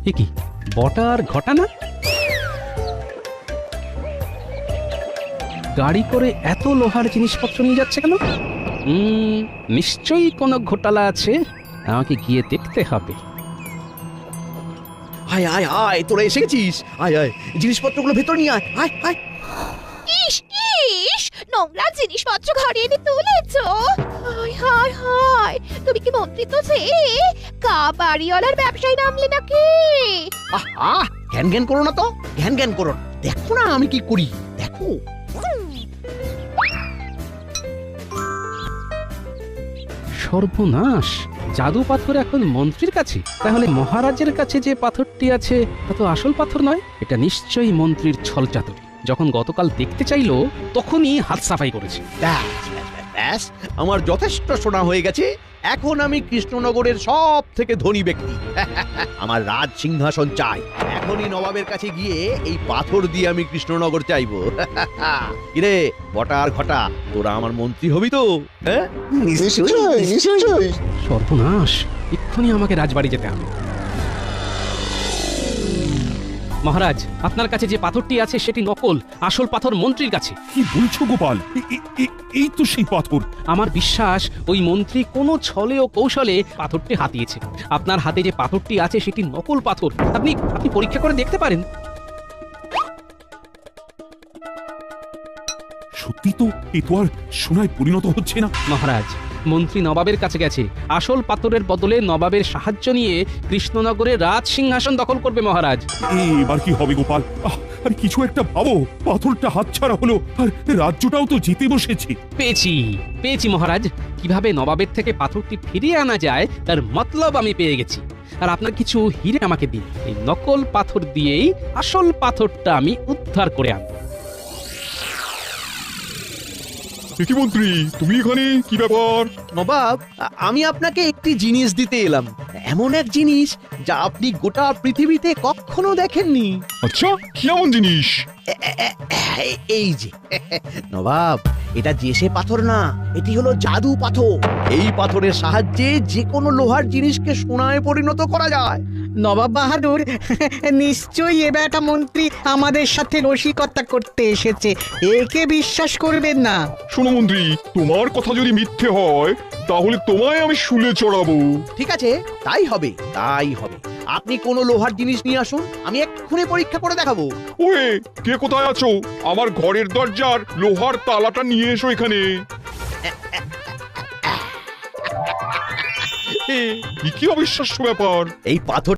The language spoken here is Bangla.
এ কি বটা আর ঘটা না? গাড়ি করে এত লোহার জিনিসপত্র নিয়ে যাচ্ছে কেন? নিশ্চয়ই কোনো ঘোটালা আছে, আমাকে গিয়ে দেখতে হবে। আয় আয় আয়, তোরা এসে গেছিস। আয় আয়, জিনিসপত্রগুলো ভেতর নিয়ে আয়। আয় আয়। ইস ইস, নোংরা জিনিসপত্র ঘরে এনে তুলেছো। হায় হায় হায়, তুমি কি মন্ত্রী তো যে বাড়িওয়ালার ব্যবসায় নামলে নাকি? আহ জ্ঞান জ্ঞান করো না তো, জ্ঞান জ্ঞান করো না। দেখো না আমি কি করি, দেখো। সর্বনাশ, জাদু পাথর এখন মন্ত্রীর কাছে। তাহলে মহারাজের কাছে যে পাথরটি আছে তা তো আসল পাথর নয়, এটা নিশ্চয়ই মন্ত্রীর ছলচাতুরি। যখন গতকাল দেখতে চাইলো তখনই হাত সাফাই করেছে। ব্যাস ব্যাস, ব্যাস, আমার যথেষ্ট শোনা হয়ে গেছে। এখন আমি কৃষ্ণনগরের সব থেকে ধনী ব্যক্তি। আমার রাজ সিংহাসন চাই। এখনই নবাবের কাছে গিয়ে এই পাথর দিয়ে আমি কৃষ্ণনগর চাইবো। কিরে বটা আর ঘটা, তোরা আমার মন্ত্রী হবি তো? হ্যাঁ, নিশ্চয়ই নিশ্চয়ই। সর্বনাশ, এক্ষুনি আমাকে রাজবাড়ি যেতে হবে। মহারাজ, আপনার কাছে যে পাথরটি আছে সেটি নকল, আসল পাথর মন্ত্রীর কাছে। কি বলছো গোপাল? এই তো সেই পাথর। আমার বিশ্বাস ওই মন্ত্রী কোনো ছলে ও কৌশলে পাথরটি হাতিয়েছে। আপনার হাতে যে পাথরটি আছে সেটি নকল পাথর। আপনি আপনি পরীক্ষা করে দেখতে পারেন। সত্যি তো, এ তো আর সোনায় পরিণত হচ্ছে না। মহারাজ, মন্ত্রী নবাবের কাছে গেছে। আসল পাথরের বদলে নবাবের সাহায্য নিয়ে কৃষ্ণনগরে রাজ সিংহাসন দখল করবে মহারাজ। এবার কি হবে গোপাল? আর কিছু একটা ভাবো, পাথরটা হাতছাড়া হলো আর রাজ্যটাও তো জিতে বসেছে। পেয়েছি পেয়েছি মহারাজ, কিভাবে নবাবের থেকে পাথরটি ফিরিয়ে আনা যায় তার মতলব আমি পেয়ে গেছি। আর আপনার কিছু হিরে আমাকে দিন, এই নকল পাথর দিয়েই আসল পাথরটা আমি উদ্ধার করে আনব। কি মন্ত্রী, তুমি এখানে? কি ব্যাপার? নবাব, আমি আপনাকে একটি জিনিস দিতে এলাম। এমন এক জিনিস যা আপনি গোটা পৃথিবীতে কখনো দেখেননি। আচ্ছা, কেমন জিনিস? এই যে নবাব, এটা জেসে পাথর না, এটি হলো জাদু পাথর। এই পাথরের সাহায্যে যে কোনো লোহার জিনিসকে সোনায় পরিণত করা যায়। নবাব বাহাদুর, নিশ্চয়ই এ বেটা মন্ত্রী আমাদের সাথে রসিকতা করতে এসেছে। একে বিশ্বাস করবেন না। শোনো মন্ত্রী, তোমার কথা যদি মিথ্যে হয় তাহলে তোমায় আমি শুলে চড়াবো। ঠিক আছে, তাই হবে তাই হবে। আপনি কোনো লোহার জিনিস নিয়ে আসুন, আমি এক্ষুনি পরীক্ষা করে দেখাবো। ওয়ে, কে কোথায় আছো? আমার ঘরের দরজার লোহার তালাটা নিয়ে এসো এখানে। কি অবিশ্বাস্য ব্যাপার! এই পাথর